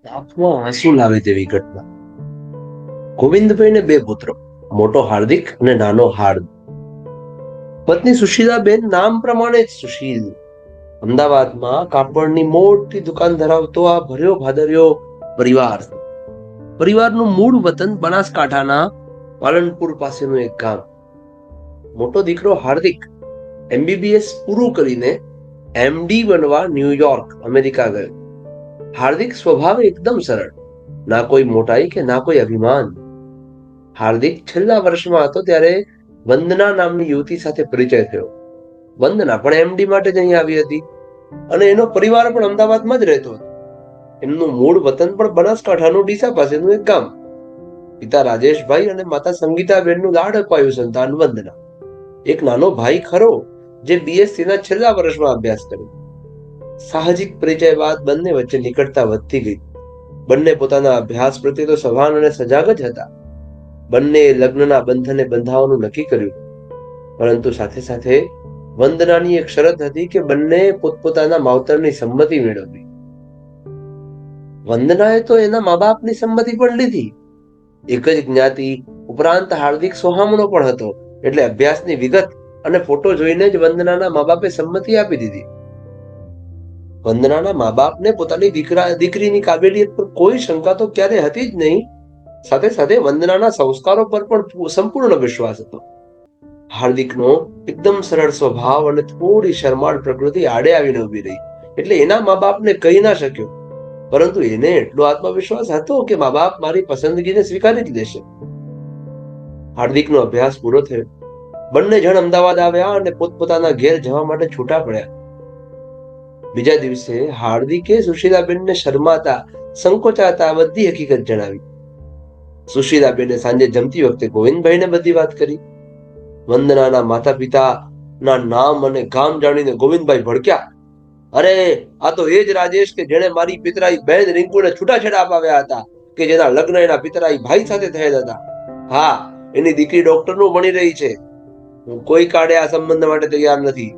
આંખમાં આંસુ લાવે તેવી ઘટના. ગોવિંદભાઈને બે પુત્રો, મોટો હાર્દિક અને નાનો હાર્દ. પત્ની સુશીલાબેન નામ પ્રમાણે જ સુશીલ. અમદાવાદમાં કાપડની મોટી દુકાન ધરાવતો આ ભર્યો ભાદર્યો પરિવાર. પરિવારનું મૂળ વતન બનાસકાંઠાના પાલનપુર પાસેનું એક ગામ. મોટો દીકરો હાર્દિક એમબીબીએસ પૂરું કરીને એમડી બનવા ન્યુયોર્ક અમેરિકા ગયો. હાર્દિક સ્વભાવે એકદમ સરળ, ના કોઈ મોટાઈ કે ના કોઈ અભિમાન. હાર્દિક છેલ્લા વર્ષમાં હતો ત્યારે વંદના નામની યુવતી સાથે પરિચય થયો. વંદના પણ એમડી માટે જ અહીં આવી હતી અને એનો પરિવાર પણ અમદાવાદમાં જ રહેતો હતો. એમનું મૂળ વતન પણ બનાસકાંઠાનું ડીસા પાસેનું એક ગામ. પિતા રાજેશભાઈ અને માતા સંગીતાબેનનું લાડ અપાયું સંતાન વંદના. એક નાનો ભાઈ ખરો જે બીએસસી ના છેલ્લા વર્ષમાં અભ્યાસ કર્યો. સાહજિક પરિચય બાદ બંને વચ્ચે નિકટતા વધતી ગઈ. બંને પોતાના અભ્યાસ પ્રત્યે તો સભાન અને સજાગ જ હતા. બંને લગ્નના બંધને બંધાવવાનું નક્કી કર્યું, પરંતુ સાથે સાથે વંદનાની એક શરત હતી કે બંને પોતપોતાના માવતરની સંમતિ મેળવવી. વંદનાએ તો એના મા બાપની સંમતિ પણ લીધી. એક જ જ્ઞાતિ ઉપરાંત હાર્દિક સોહામણો પણ હતો, એટલે અભ્યાસની વિગત અને ફોટો જોઈને જ વંદનાના મા બાપે સંમતિ આપી દીધી. વંદનાના મા બાપને પોતાની દીકરીની કાબેલિયત પર કોઈ શંકા તો ક્યારે હતી જ નહીં. સાથે સાથે વંદનાના સંસ્કારો પર પણ સંપૂર્ણ વિશ્વાસ હતો. હાર્દિકનો એકદમ સરળ સ્વભાવ અને થોડી શરમાળ પ્રકૃતિ આડે આવીને ઉભી રહી, એટલે એના મા બાપને કહી ના શક્યો. પરંતુ એને એટલો આત્મવિશ્વાસ હતો કે મા બાપ મારી પસંદગીને સ્વીકારી જ લેશે. હાર્દિકનો અભ્યાસ પૂરો થયો. બંને જણ અમદાવાદ આવ્યા અને પોતપોતાના ઘેર જવા માટે છૂટા પડ્યા. બીજા દિવસે હાર્દિકે સુશીલાબેનને શરમાતા સંકોચાતા બધી હકીકત જણાવી. સુશીલાબેને સાંજે જમતી વખતે ગોવિંદભાઈને બધી વાત કરી. વંદનાના માતા પિતાના નામ અને ગામ જાણીને ગોવિંદભાઈ ભડક્યા. અરે, આ તો એ જ રાજેશ કે જેણે મારી પિતરાઈ બહેન રિંકુને છૂટાછેડા અપાવ્યા હતા, કે જેના લગ્ન એના પિતરાઈ ભાઈ સાથે થયેલા હતા. હા, એની દીકરી ડોક્ટરનું ભણી રહી છે. હું કોઈ કાળે આ સંબંધ માટે તૈયાર નથી.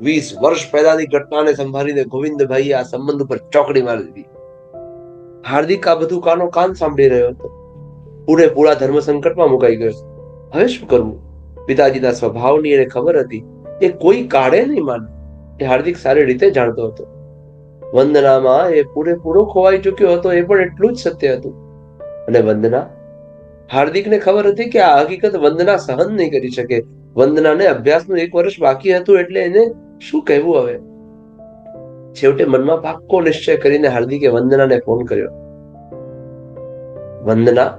20 વર્ષ પહેલાની ઘટનાને સંભાળીને ગોવિંદભાઈએ આ સંબંધ ઉપર ચોકડી મારી દીધી. હાર્દિક આ બધું કાનો કાન સાંભળી રહ્યો હતો. પૂરેપૂરા ધર્મ સંકટમાં મુકાઈ ગયો. હવે શું કરવું? પિતાજીના સ્વભાવની એને ખબર હતી. એ કોઈ કાળે નહીં માને. એ હાર્દિક સારી રીતે જાણતો હતો. વંદનામાં એ પૂરેપૂરો ખોવાઈ ચૂક્યો હતો, એ પણ એટલું જ સત્ય હતું. અને વંદના, હાર્દિકને ખબર હતી કે આ હકીકત વંદના સહન નહીં કરી શકે. વંદનાને અભ્યાસનું 1 વર્ષ બાકી હતું, એટલે એને શું કહેવું હવે? છેવટે મનમાં પાક્કો નિશ્ચય કરીને હાર્દિકે વંદનાને ફોન કર્યો. વંદના,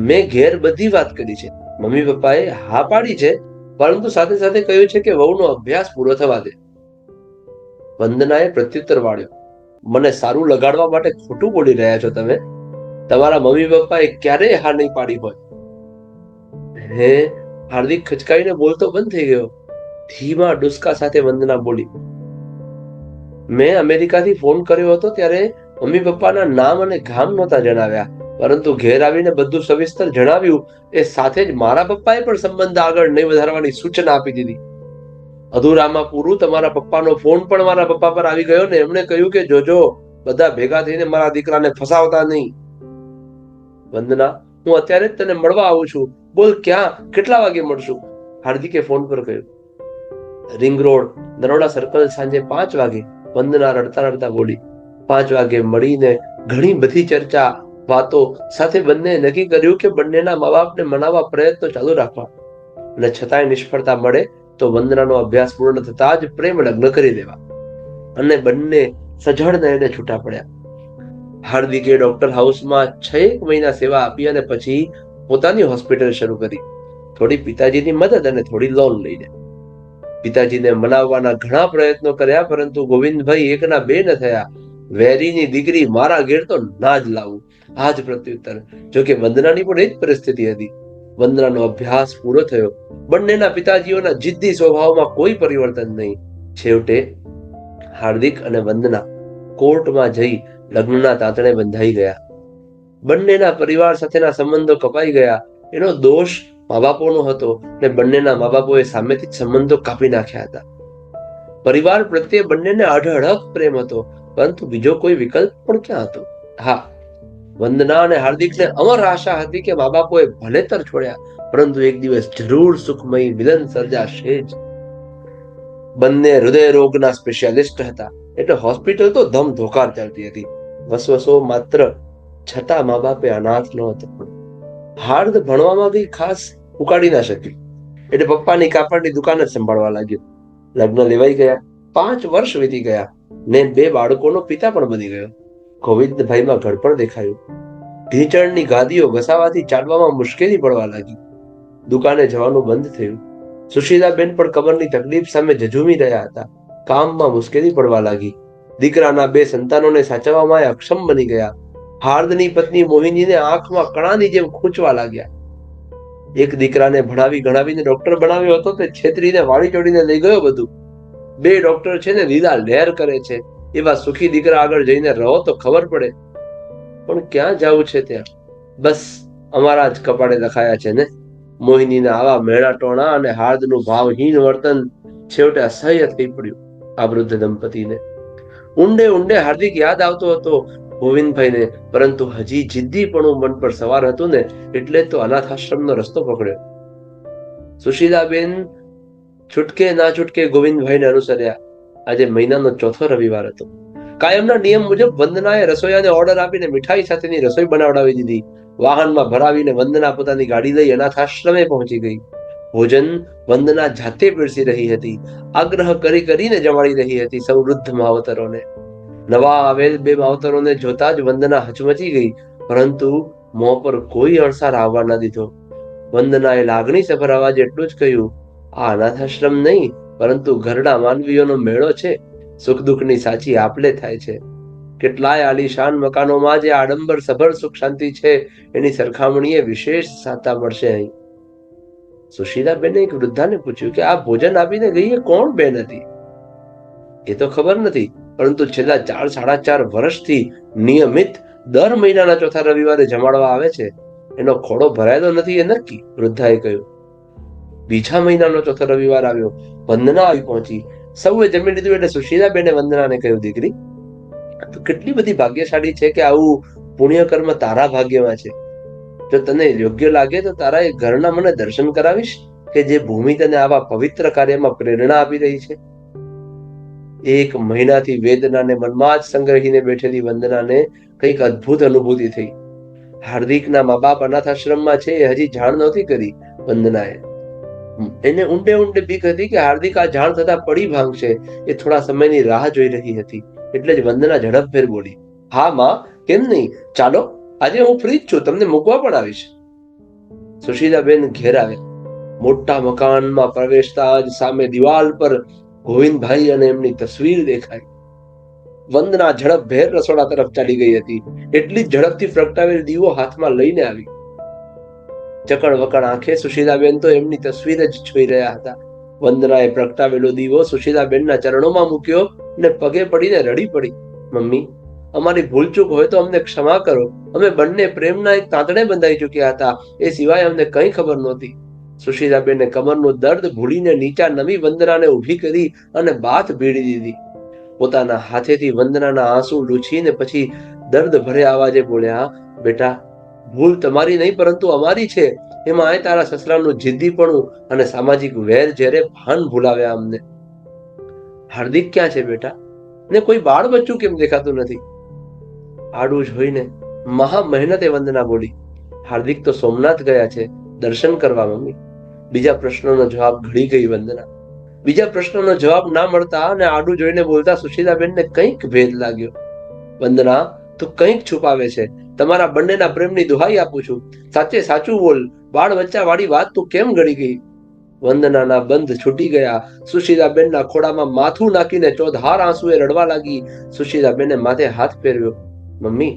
મેં ઘેર બધી વાત કરી છે. મમ્મી પપ્પાએ હા પાડી છે, પરંતુ સાથે સાથે કહ્યું છે કે વહુનો અભ્યાસ પૂરો થવા દે. વંદનાએ પ્રત્યુત્તર વાળ્યો. મને સારું લગાડવા માટે ખોટું બોલી રહ્યા છો તમે. તમારા મમ્મી પપ્પાએ ક્યારેય હા નહીં પાડી હોય. હે? હાર્દિક ખચકાઈને બોલતો બંધ થઈ ગયો. ધીમા ડુસકા સાથે વંદના બોલી. મેં અમેરિકાથી ફોન કર્યો હતો ત્યારે મમ્મી પપ્પાના નામ અને ગામ નહોતા જણાવ્યા, પરંતુ ઘેર આવીને બધું સવિસ્તર જણાવ્યું. એ સાથે જ મારા પપ્પાએ પણ સંબંધ આગળ નહીં વધારવાની સૂચના આપી દીધી. અધૂરામાં પૂરું, તમારા પપ્પાનો ફોન પણ મારા પપ્પા પર આવી ગયો ને એમણે કહ્યું કે જોજો, બધા ભેગા થઈને મારા દીકરાને ફસાવતા નહીં. વંદના, હું અત્યારે જ તને મળવા આવું છું. બોલ, ક્યાં, કેટલા વાગે મળશું? હાર્દિકે ફોન પર કહ્યું. રિંગ રોડ, નરોડા સર્કલ, સાંજે 5 વાગે. વંદના રડતા રડતા બોલી. 5 વાગે મળીને ઘણી બધી ચર્ચા વાતો સાથે બંને નક્કી કર્યું કે બંનેના મા બાપને મનાવવા પ્રયત્નો ચાલુ રાખવા, અને છતાંય નિષ્ફળતા મળે તો વંદનાનો અભ્યાસ પૂર્ણ થતા જ પ્રેમ લગ્ન કરી દેવા. અને બંને સજળ નયને છૂટા પડ્યા. હાર્દિકે ડોક્ટર હાઉસમાં 6 મહિના સેવા આપી અને પછી પોતાની હોસ્પિટલ શરૂ કરી. થોડી પિતાજીની મદદ અને થોડી લોન લઈને. પિતાજીને મનાવવાના ઘણા પ્રયત્નો કર્યા, પરંતુ ગોવિંદભાઈ એકના બે ન થયા. વેરીની દીકરી મારા ઘેર તો ના જ લાવું, આ જ પ્રત્યુત્તર. જોકે વંદનાની પણ એ જ પરિસ્થિતિ હતી. વંદનાનો અભ્યાસ પૂરો થયો. બંનેના પિતાજીઓના જિદ્દી સ્વભાવમાં કોઈ પરિવર્તન નહીં. છેવટે હાર્દિક અને વંદના કોર્ટમાં જઈ લગ્નના તાંતણે બંધાઈ ગયા. બંનેના પરિવાર સાથેના સંબંધો કપાઈ ગયા. એનો દોષ મા બાપોનો હતો ને બંનેના મા બાપોએ સામેથી જ સંબંધો કાપી નાખ્યા હતા. પરિવાર પ્રત્યે બંનેને અઢળક પ્રેમ હતો, પરંતુ બીજો કોઈ વિકલ્પ પણ ક્યાં હતો? હા, વંદના અને હાર્દિકને અમર આશા હતી કે મા બાપોએ ભલેતર છોડ્યા, પરંતુ એક દિવસ જરૂર સુખમય મિલન સર્જાશે જ. બંને હૃદય રોગના સ્પેશિયાલિસ્ટ હતા, એટલે હોસ્પિટલ તો ધમધોકાર ચાલતી હતી. વસવસો માત્ર, છતાં મા બાપે અનાથ નહોતા. હાર્દ ભણવામાં બી ખાસ ઉકાળી ના શક્યું, એટલે પપ્પાની કાપડની દુકાન જ સંભાળવા લાગ્યો. લગ્ન લેવાઈ ગયા, 5 વર્ષ વીતી ગયા ને 2 બાળકોનો પિતા પણ બની ગયો. ગોવિંદભાઈમાં ઘડપણ દેખાયું. ઢીંચણની ગાદીઓ ઘસાવાથી ચાલવામાં મુશ્કેલી પડવા લાગી. દુકાને જવાનું બંધ થયું. સુશીલાબેન પણ કમરની તકલીફ સામે ઝઝૂમી રહ્યા હતા. કામમાં મુશ્કેલી પડવા લાગી. દીકરાના 2 સંતાનોને સાચવવામાં અક્ષમ બની ગયા. હાર્દની પત્ની મોહિનીને આંખમાં કણાની જેમ ખૂંચવા લાગ્યા. એક દીકરાને ભણાવી ગણાવીને ડોક્ટર બનાવ્યો હતો, તે છેતરીને વાળી ચોડીને લઈ ગયો બધું. 2 ડોક્ટર છે ને લીલા લહેર કરે છે. એવા સુખી દીકરા આગળ જઈને રહો તો ખબર પડે. પણ ક્યાં જવું છે ત્યાં? બસ અમારા જ કપાળે લખાયા છે ને. મોહિનીના આવા મેળા ટોણા અને હાર્દનું ભાવહીન વર્તન છેવટે અસહ્ય થઈ પડ્યું આ વૃદ્ધ દંપતીને. ઊંડે ઊંડે હાર્દિક યાદ આવતો હતો ગોવિંદભાઈને, પરંતુ હજી જિદ્દીપણું મન પર સવાર હતું ને, એટલે તો અનાથાશ્રમનો રસ્તો પકડ્યો. સુશીલાબેન છૂટકે ના છૂટકે ગોવિંદભાઈને અનુસર્યા. આજે મહિનાનો 4થો રવિવાર હતો. કાયમના નિયમ મુજબ વંદનાએ રસોઈયાને ઓર્ડર આપીને મીઠાઈ સાથેની રસોઈ બનાવડાવી દીધી. વાહનમાં ભરાવીને વંદના પોતાની ગાડી લઈ અનાથાશ્રમે પહોંચી ગઈ. ભોજન વંદના જાતે પીરસી રહી હતી. આગ્રહ કરીને જમાડી રહી હતી સૌ વૃદ્ધ માવતરોને. નવા આવેલ 2 માવતરોને જોતા જ વંદના હચમચી ગઈ, પરંતુ મોં પર કોઈ અણસાર આવવા ન દીધો. વંદનાએ લાગણી સભર અવાજે એટલું જ કહ્યું, આ અનાથાશ્રમ નહીં, પરંતુ ઘરડા માનવીઓનો મેળો છે. સુખ દુઃખની સાચી આપલે થાય છે. કેટલાય આલીશાન મકાનોમાં જે આડંબર સભર સુખ શાંતિ છે, એની સરખામણીએ વિશેષ સાતા મળશે અહીં. સુશીલાબેને એક વૃદ્ધાને પૂછ્યું કે આ ભોજન આપીને ગઈ એ કોણ બેન હતી? એ તો ખબર નથી, પરંતુ છેલ્લા 4-4.5 વર્ષથી નિયમિત દર મહિનાના 4થા રવિવારે જમાડવા આવે છે. એનો ખોડો ભરાયેલો નથી એ નક્કી, વૃદ્ધાએ કહ્યું. બીજા મહિનાનો 4થો રવિવાર આવ્યો. વંદના આવી પહોંચી. સૌએ જમી લીધું એટલે સુશીલાબેને વંદનાને કહ્યું, દીકરી, તું કેટલી બધી ભાગ્યશાળી છે કે આવું પુણ્યકર્મ તારા ભાગ્યમાં છે. જો તને યોગ્ય લાગે તો તારા એ ઘરના મને દર્શન કરાવીશ કે જે ભૂમિ તને આવા પવિત્ર કાર્યમાં પ્રેરણા આપી રહી છે. 1 મહિનાથી વેદનાને મનમાં જ સંગ્રહીને બેઠેલી વંદનાને કંઈક અદ્ભુત અનુભૂતિ થઈ. હાર્દિકના મા બાપ અનાથાશ્રમમાં છે એ હજી જાણ નહોતી કરી વંદનાએ. એને ઊંડે ઊંડે બીક હતી કે હાર્દિક આ જાણ થતા પડી ભાંગશે. એ થોડા સમયની રાહ જોઈ રહી હતી, એટલે જ વંદના ઝડપભેર બોલી, હા માં, કેમ નહીં, ચાલો, આજે હું ફ્રી જ છું, તમને મૂકવા પણ આવીશ. સુશીલાબેન ઘેર આવ્યા. મોટા મકાનમાં પ્રવેશતા જ સામે દિવાલ પર ગોવિંદભાઈ અને એમની તસવીર દેખાઈ. વંદના ઝડપભેર રસોડા તરફ ચાલી ગઈ હતી. એટલી જ ઝડપથી પ્રગટાવેલ દીવો હાથમાં લઈને આવી. ચકણ વકણ આંખે સુશીલાબેન તો એમની તસવીર જ જોઈ રહ્યા હતા. વંદનાએ પ્રગટાવેલો દીવો સુશીલાબેનના ચરણોમાં મૂક્યો ને પગે પડીને રડી પડી, મમ્મી, અમારી ભૂલચૂક હોય તો અમને ક્ષમા કરો. અમે બંને પ્રેમના એક તાંતણે બંધાઈ ચૂક્યા હતા, એ સિવાય અમને કંઈ ખબર નહોતી. સુશીલાબેને કમરનું દર્દ ભૂલીને નીચા નમી વંદનાને ઊભી કરી અને બાથ ભીડી દીધી. પોતાના હાથેથી વંદનાના આંસુ લૂછીને પછી દર્દ ભર્યા અવાજે બોલ્યા, બેટા, ભૂલ તમારી નહીં પરંતુ અમારી છે. એમાં તારા સસરાનું જિદ્દીપણું અને સામાજિક વેર ઝેરે ભાન ભૂલાવ્યા અમને. હાર્દિક ક્યાં છે બેટા? ને કોઈ બાળ બચ્ચું કેમ દેખાતું નથી? આડું જોઈને મહા મહેનતે વંદના બોલી, હાર્દિક તો સોમનાથ ગયા છે દર્શન કરવા મમ્મી. બીજા પ્રશ્નનો જવાબ ઘડી ગઈ વંદના. બીજા પ્રશ્નનો જવાબ ના મળતા અને આડું જોઈને બોલતા સુશીલાબેનને કંઈક ભેદ લાગ્યો. વંદના, તું કંઈક છુપાવે છે. તમારા બંનેના પ્રેમની દુહાઈ આપું છું, સાચે સાચું બોલ. બાળ બચ્ચા વાળી વાત તું કેમ ગળી ગઈ? વંદનાના બંધ છૂટી ગયા. સુશીલાબેનના ખોળામાં માથું નાખીને ચોધાર આંસુએ રડવા લાગી. સુશીલાબેને માથે હાથ ફેરવ્યો, મમ્મી,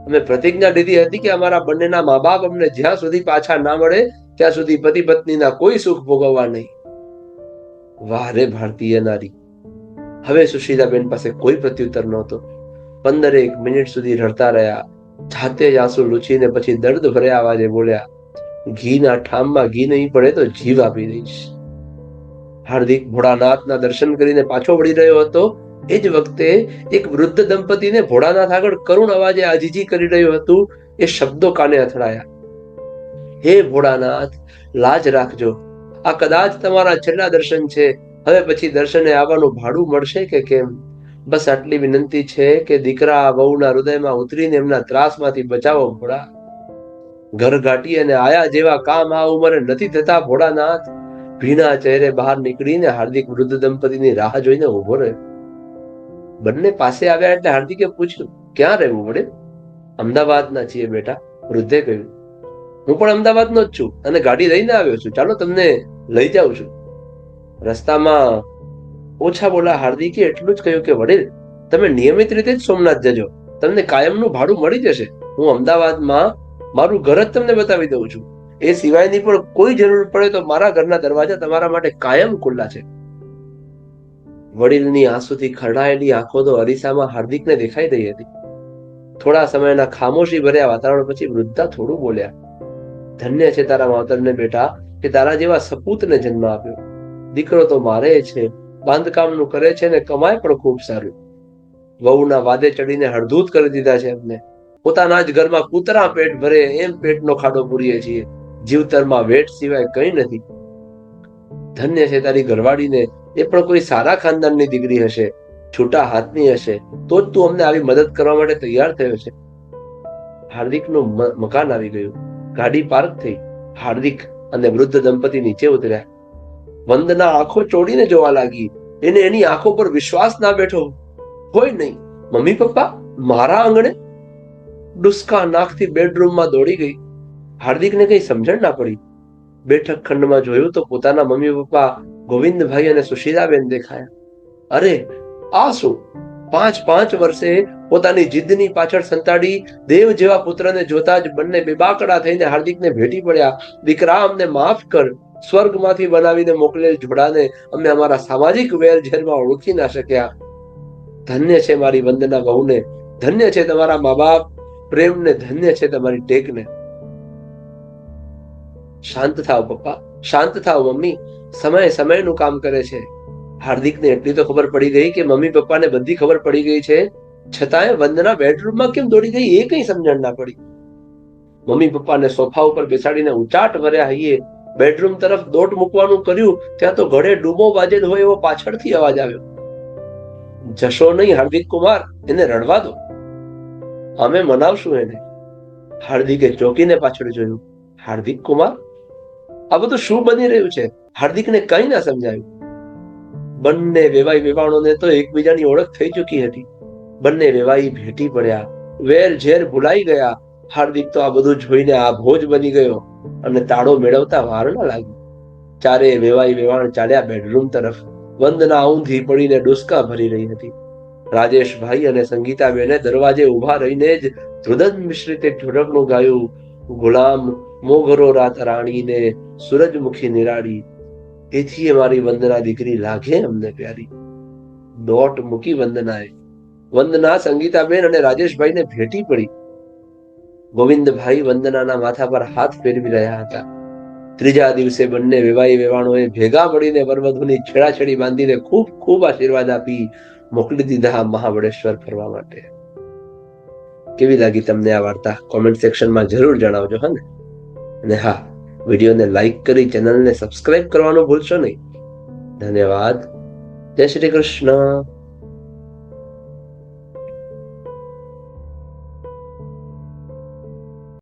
અમે પ્રતિજ્ઞા લીધી હતી કે અમારા બંનેના મા બાપ અમને જ્યાં સુધી પાછા ના મળે ત્યાં સુધી પતિ પત્નીના કોઈ સુખ ભોગવવા નહીં. વાહ રે ભારતીય નારી! હવે સુશીલાબેન પાસે કોઈ પ્રત્યુત્તર નહોતો. 15 મિનિટ સુધી રડતા રહ્યા. જાતે જ આંસુ લૂછીને પછી દર્દ ભર્યા અવાજે બોલ્યા, ઘીના ઠામમાં ઘી નહીં પડે તો જીવ આપી દઈશ. હાર્દિક ભોળાનાથના દર્શન કરીને પાછો વળી રહ્યો હતો એ જ વખતે એક વૃદ્ધ દંપતીને ભોળાનાથ આગળ કરુણ અવાજે આજીજી કરી રહ્યું હતું. એ શબ્દો કાને અથડાયા, હે ભોળાનાથ, લાજ રાખજો, આ કદાચ તમારા છેલ્લા દર્શન છે. હવે પછી દર્શને આવવાનું ભાડું મળશે કે કેમ? બસ આટલી વિનંતી છે કે દીકરા વહુના હૃદયમાં ઉતરીને એમના ત્રાસમાંથી બચાવો ભોળા. ઘર ઘાટી અને આયા જેવા કામ આ ઉંમરે નથી થતા ભોળાનાથ. ભીના ચહેરે બહાર નીકળીને હાર્દિક વૃદ્ધ દંપતીની રાહ જોઈને ઉભો રહ્યો. બંને પાસે આવ્યા એટલે હાર્દિકે પૂછ્યું, ક્યાં રહેવું વડે? અમદાવાદના છીએ બેટા, વૃદ્ધે કહ્યું. હું પણ અમદાવાદનો જ છું અને ગાડી લઈને આવ્યો છું. ચાલો તમને લઈ જાઉં છું. રસ્તામાં ઓછા બોલા હાર્દિકે એટલું જ કહ્યું કે વડીલ, તમે નિયમિત રીતે જ સોમનાથ જજો, તમને કાયમનું ભાડું મળી જશે. હું અમદાવાદમાં મારું ઘર જ તમને બતાવી દઉં છું. એ સિવાયની પણ કોઈ જરૂર પડે તો મારા ઘરના દરવાજા તમારા માટે કાયમ ખુલ્લા છે. વડીલની આંસુથી ખરડાયેલી આંખો તો અરીસામાં હાર્દિકને દેખાઈ રહી હતી. થોડા સમયના ખામોશી ભર્યા વાતાવરણ પછી વૃદ્ધા થોડું બોલ્યા, ધન્ય છે તારા માવતરને બેટા કે તારા જેવા સપૂતને જન્મ આપ્યો. દીકરો તો મારે છે, બાંધકામનું કરે છે ને કમાય પણ ખૂબ સારું. વહુના વાદે ચડીને હળધૂત કરી દીધા છે એમને. પોતાના જ ઘરમાં કૂતરા પેટ ભરે એમ પેટનો ખાડો પૂરીએ છીએ. જીવતરમાં વેઠ સિવાય કંઈ નથી. ધન્ય છે તારી ઘરવાળીને, એ પણ કોઈ સારા ખાનદાનની દીકરી હશે, છૂટા હાથની હશે, તો જ તું અમને આવી મદદ કરવા માટે તૈયાર થયો છે. હાર્દિકનું મકાન આવી ગયું. ગાડી પાર્ક થઈ. હાર્દિક અને વૃદ્ધ દંપતી નીચે ઉતર્યા. વંદના આંખો ચોડીને જોવા લાગી. એને એની આંખો પર વિશ્વાસ ના બેઠો. હોય નહીં, મમ્મી પપ્પા મારા આંગણે? ડુસ્કા નાકથી બેડરૂમમાં દોડી ગઈ. હાર્દિકને કઈ સમજણ ના પડી. બેઠક ખંડમાં જોયું તો પોતાના મમ્મી પપ્પા ગોવિંદભાઈ અને સુશીલાબેન દેખાયા. અરે આ શું? 5 વર્ષે પોતાની જીદની પાછળ સંતાડી દેવ જેવા પુત્રને જોતા જ બંને બેબાકડા થઈને હાર્દિકને ભેટી પડ્યા. દીકરા, અમને માફ કર. સ્વર્ગમાંથી બનાવીને મોકલેલ જોડાને અમે અમારા સામાજિક વેરઝેરમાં ઓળખી ના શક્યા. ધન્ય છે મારી વંદના વહુને, ધન્ય છે તમારા મા બાપ પ્રેમને, ધન્ય છે તમારી ટેકને. શાંત થાવ પપ્પા, શાંત થાવ મમ્મી, સમય સમયનું કામ કરે છે. હાર્દિકને એટલી તો ખબર પડી ગઈ કે મમ્મી પપ્પાને બધી ખબર પડી ગઈ છે, છતાંય વંદના બેડરૂમમાં કેમ દોડી ગઈ એ કઈ સમજણ ના પડી. મમ્મી પપ્પાને સોફા ઉપર બેસાડીને ઉચાટ ભર્યા હૈયે બેડરૂમ તરફ દોટ મૂકવાનું કર્યું ત્યાં તો ઘડે ડૂમો વાજેલ હોય એવો પાછળથી અવાજ આવ્યો. જશો નહીં હાર્દિક કુમાર, એને રડવા દો, અમે મનાવશું એને. હાર્દિકે ચોકીને પાછળ જોયું. હાર્દિક કુમાર, આ બધું શું બની રહ્યું છે? હાર્દિકને કઈ ના સમજાયું. બંને વેવાઈ વેવાણોને તો એકબીજાની ઓળખ થઈ ચૂકી હતી. બંને વેવાઈ ભેટી પડ્યા, વેર ઝેર ભૂલાઈ ગયા. હાર્દિક તો આ બધું જોઈને આ ભોજ બની ગયો અને તાળો મેળવતા વાર ના લાગી. ચારે વેવાઈ વેવાણ ચાલ્યા બેડરૂમ તરફ. વંદના ઊંધી પડીને ડુસકા ભરી રહી હતી. રાજેશભાઈ અને સંગીતાબેને દરવાજે ઉભા રહીને જ ધ્રુદન મિશ્રિત એક ઢોલકનું ગાયું, ગુલામ મોગરો રાત રાણીને સૂરજમુખી નિરાળી, એથી મારી વંદના દીકરી લાગે અમને પ્યારી. દોટ મૂકી વંદનાએ. વંદના સંગીતાબેન અને રાજેશભાઈને ભેટી પડી. ગોવિંદભાઈ વંદનાના માથા પર હાથ ફેરવી રહ્યા હતા. ત્રીજા દિવસે બંને વેવાઈ વેવાણોએ ભેગા મળીને વરવધુની છેડાછેડી બાંધીને ખૂબ ખૂબ આશીર્વાદ આપી મોકલી દીધા મહાબળેશ્વર ફરવા માટે. કેવી લાગી તમને આ વાર્તા? કોમેન્ટ સેક્શનમાં જરૂર જણાવજો. હા ને? અને હા, વિડીયોને લાઈક કરી ચેનલને સબસ્ક્રાઇબ કરવાનું ભૂલશો નહીં. ધન્યવાદ. જય શ્રી કૃષ્ણ.